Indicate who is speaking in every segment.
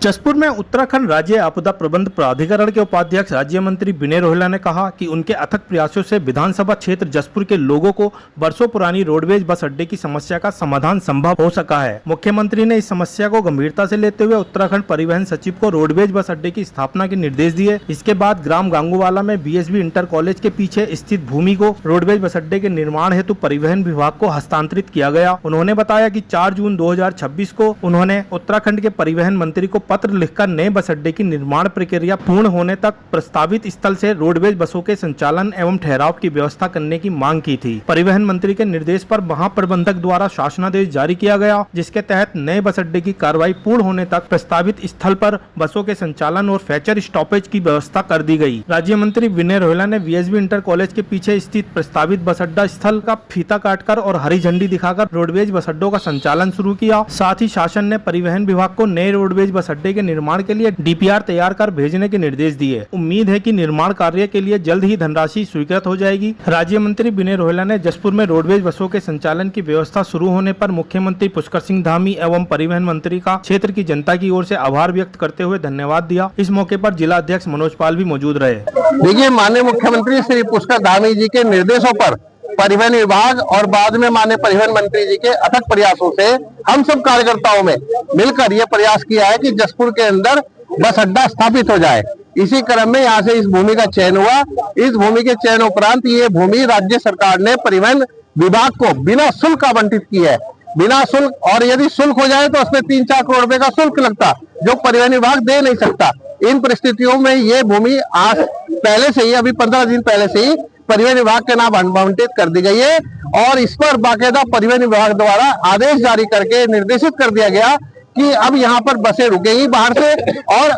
Speaker 1: जसपुर में उत्तराखंड राज्य आपदा प्रबंध प्राधिकरण के उपाध्यक्ष राज्य मंत्री विनय रोहेला ने कहा कि उनके अथक प्रयासों से विधानसभा क्षेत्र जसपुर के लोगों को वर्षों पुरानी रोडवेज बस अड्डे की समस्या का समाधान संभव हो सका है। मुख्यमंत्री ने इस समस्या को गंभीरता से लेते हुए उत्तराखंड परिवहन सचिव को रोडवेज बस अड्डे की स्थापना के निर्देश दिए। इसके बाद ग्राम गांगूवाला में बीएसबी इंटर कॉलेज के पीछे स्थित भूमि को रोडवेज बस अड्डे के निर्माण हेतु परिवहन विभाग को हस्तांतरित किया गया। उन्होंने बताया कि 4 जून 2026 को उन्होंने उत्तराखंड के परिवहन मंत्री को पत्र लिखकर नए बस अड्डे की निर्माण प्रक्रिया पूर्ण होने तक प्रस्तावित स्थल से रोडवेज बसों के संचालन एवं ठहराव की व्यवस्था करने की मांग की थी। परिवहन मंत्री के निर्देश पर महाप्रबंधक द्वारा शासनादेश जारी किया गया, जिसके तहत नए बस अड्डे की कार्रवाई पूर्ण होने तक प्रस्तावित स्थल पर बसों के संचालन और फैचर स्टॉपेज की व्यवस्था कर दी गई। राज्य मंत्री विनय रोहेला ने बीएसबी इंटर कॉलेज के पीछे स्थित प्रस्तावित बस अड्डा स्थल का फीता काटकर और हरी झंडी दिखाकर रोडवेज बस अड्डों का संचालन शुरू किया। साथ ही शासन ने परिवहन विभाग को नए रोडवेज बस अड्डे के निर्माण के लिए डीपीआर तैयार कर भेजने के निर्देश दिए। उम्मीद है कि निर्माण कार्य के लिए जल्द ही धनराशि स्वीकृत हो जाएगी। राज्य मंत्री विनय रोहेला ने जसपुर में रोडवेज बसों के संचालन की व्यवस्था शुरू होने पर मुख्यमंत्री पुष्कर सिंह धामी एवं परिवहन मंत्री का क्षेत्र की जनता की ओर से आभार व्यक्त करते हुए धन्यवाद दिया। इस मौके पर जिला अध्यक्ष मनोज पाल भी मौजूद रहे।
Speaker 2: देखिए, माननीय मुख्यमंत्री श्री पुष्कर धामी जी के निर्देशों पर परिवहन विभाग और बाद में माननीय परिवहन मंत्री जी के अथक प्रयासों से हम सब कार्यकर्ताओं में मिलकर ये प्रयास किया है कि जसपुर के अंदर बस अड्डा स्थापित हो जाए। इसी क्रम में यहाँ से इस भूमि का चयन हुआ। इस भूमि के चयन उपरांत ये भूमि राज्य सरकार ने परिवहन विभाग को बिना शुल्क आवंटित की है। बिना शुल्क, और यदि शुल्क हो जाए तो उसमें 3-4 करोड़ रुपए का शुल्क लगता, जो परिवहन विभाग दे नहीं सकता। इन परिस्थितियों में ये भूमि आज पहले से ही, अभी 15 दिन पहले से ही परिवहन विभाग के नाम आवंटित कर दी गई है और इस पर बाकायदा परिवहन विभाग द्वारा आदेश जारी करके निर्देशित कर दिया गया कि अब यहाँ पर बसें रुकेंगी बाहर से और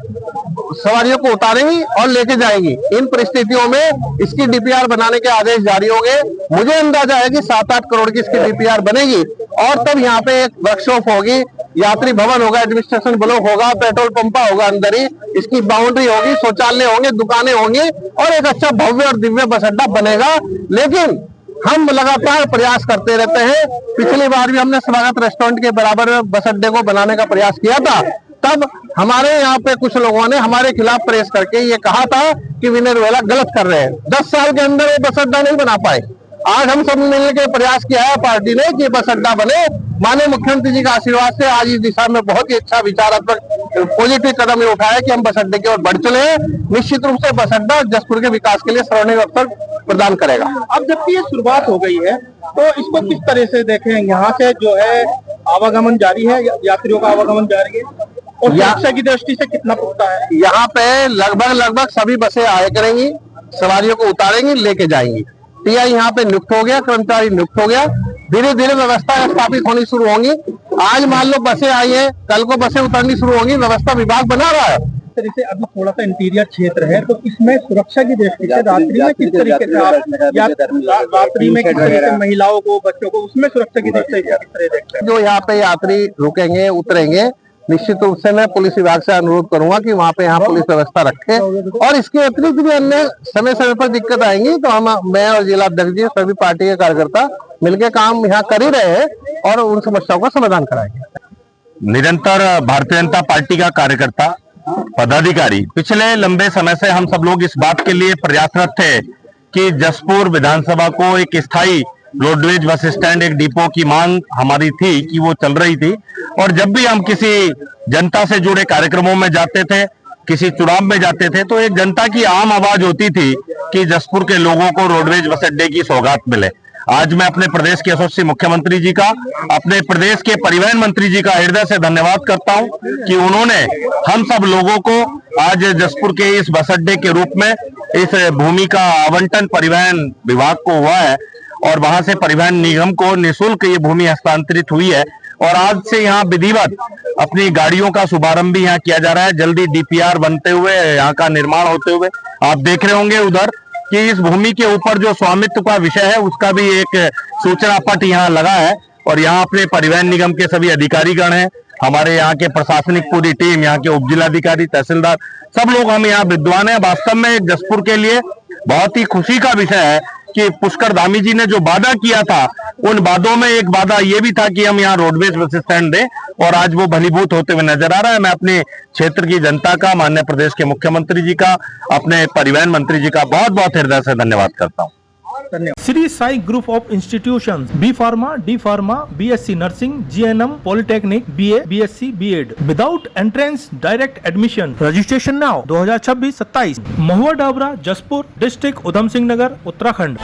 Speaker 2: सवारियों को उतारेंगी और लेके जाएंगी। इन परिस्थितियों में इसकी डीपीआर बनाने के आदेश जारी होंगे। मुझे अंदाजा है कि 7-8 करोड़ की इसकी डीपीआर बनेगी और तब यहाँ पे एक वर्कशॉप होगी, यात्री भवन होगा, एडमिनिस्ट्रेशन ब्लॉक होगा, पेट्रोल पंपा होगा, अंदर ही इसकी बाउंड्री होगी, शौचालय होंगे, दुकानें होंगी और एक अच्छा भव्य और दिव्य बस अड्डा बनेगा। लेकिन हम लगातार प्रयास करते रहते हैं। पिछली बार भी हमने स्वागत रेस्टोरेंट के बराबर बस अड्डे को बनाने का प्रयास किया था। तब हमारे यहाँ पे कुछ लोगों ने हमारे खिलाफ प्रेस करके ये कहा था कि विनय रोहेला गलत कर रहे हैं। 10 साल के अंदर ये बस अड्डा नहीं बना पाए। आज हम सब मिलने के प्रयास किया है पार्टी ने कि बस अड्डा बने। माननीय मुख्यमंत्री जी का आशीर्वाद से आज इस दिशा में बहुत ही अच्छा विचारात्मक पॉजिटिव कदम ये उठाया कि हम बस अड्डे की ओर बढ़ चले हैं। निश्चित रूप से बस अड्डा जसपुर के विकास के लिए स्वर्णिम अवसर प्रदान करेगा।
Speaker 3: अब जबकि ये शुरुआत हो गई है तो इसको किस तरह से देखें? यहाँ से जो है आवागमन जारी है, यात्रियों का आवागमन जारी है और सुरक्षा की दृष्टि से कितना पुख्ता है?
Speaker 2: यहाँ पे लगभग सभी बसें आया करेंगी, सवारियों को उतारेंगी, लेके जाएंगी। टीआई यहाँ पे नियुक्त हो गया, कर्मचारी नियुक्त हो गया। धीरे धीरे व्यवस्था स्थापित होनी शुरू होंगी। आज मान लो बसें आई है, कल को बसें उतरनी शुरू होंगी। व्यवस्था विभाग बना रहा है।
Speaker 3: तरह से अभी थोड़ा सा इंटीरियर क्षेत्र है तो इसमें सुरक्षा की दृष्टि से रात्रि में किस तरीके से आप रात्रि में किस तरीके से महिलाओं को, बच्चों को उसमें सुरक्षा की दृष्टि से किस तरह देखते हैं?
Speaker 2: जो यहाँ पे यात्री रुकेंगे, उतरेंगे, निश्चित रूप से मैं पुलिस विभाग से अनुरोध करूंगा कि वहाँ पे यहाँ पुलिस व्यवस्था रखे और इसके अतिरिक्त भी अन्य समय समय पर दिक्कत आएंगी तो मैं और जिला अध्यक्ष जी सभी पार्टी के कार्यकर्ता मिलकर काम यहाँ कर ही रहे हैं और उन समस्याओं का समाधान कराएंगे।
Speaker 4: निरंतर भारतीय जनता पार्टी का कार्यकर्ता पदाधिकारी पिछले लंबे समय से हम सब लोग इस बात के लिए प्रयासरत थे कि जसपुर विधानसभा को एक स्थायी रोडवेज बस स्टैंड, एक डिपो की मांग हमारी थी कि वो चल रही थी। और जब भी हम किसी जनता से जुड़े कार्यक्रमों में जाते थे, किसी चुनाव में जाते थे, तो एक जनता की आम आवाज होती थी कि जसपुर के लोगों को रोडवेज बस अड्डे की सौगात मिले। आज मैं अपने प्रदेश के यशस्वी मुख्यमंत्री जी का, अपने प्रदेश के परिवहन मंत्री जी का हृदय से धन्यवाद करता हूं कि उन्होंने हम सब लोगों को आज जसपुर के इस बस अड्डे के रूप में इस भूमि का आवंटन परिवहन विभाग को हुआ है और वहां से परिवहन निगम को निःशुल्क ये भूमि हस्तांतरित हुई है और आज से यहाँ विधिवत अपनी गाड़ियों का शुभारंभ भी यहाँ किया जा रहा है। जल्दी डीपीआर बनते हुए, यहाँ का निर्माण होते हुए आप देख रहे होंगे उधर कि इस भूमि के ऊपर जो स्वामित्व का विषय है उसका भी एक सूचना पट यहाँ लगा है और यहाँ अपने परिवहन निगम के सभी अधिकारीगण हैं, हमारे यहाँ के प्रशासनिक पूरी टीम, यहाँ के उप जिलाधिकारी, तहसीलदार, सब लोग हम यहाँ विद्वान हैं। वास्तव में जसपुर के लिए बहुत ही खुशी का विषय है कि पुष्कर धामी जी ने जो वादा किया था, उन वादों में एक वादा ये भी था कि हम यहाँ रोडवेज बस स्टैंड दें, और आज वो भलीभूत होते हुए नजर आ रहा है। मैं अपने क्षेत्र की जनता का, माननीय प्रदेश के मुख्यमंत्री जी का, अपने परिवहन मंत्री जी का बहुत बहुत हृदय से धन्यवाद करता हूँ।
Speaker 1: Shri Sai group of institutions, B pharma, D pharma, BSc nursing, GNM, polytechnic, BA, BSc, BEd without entrance direct admission. Registration now 2026-27। Mahua Dabra, Jaspur district, Udham Singh Nagar, Uttarakhand.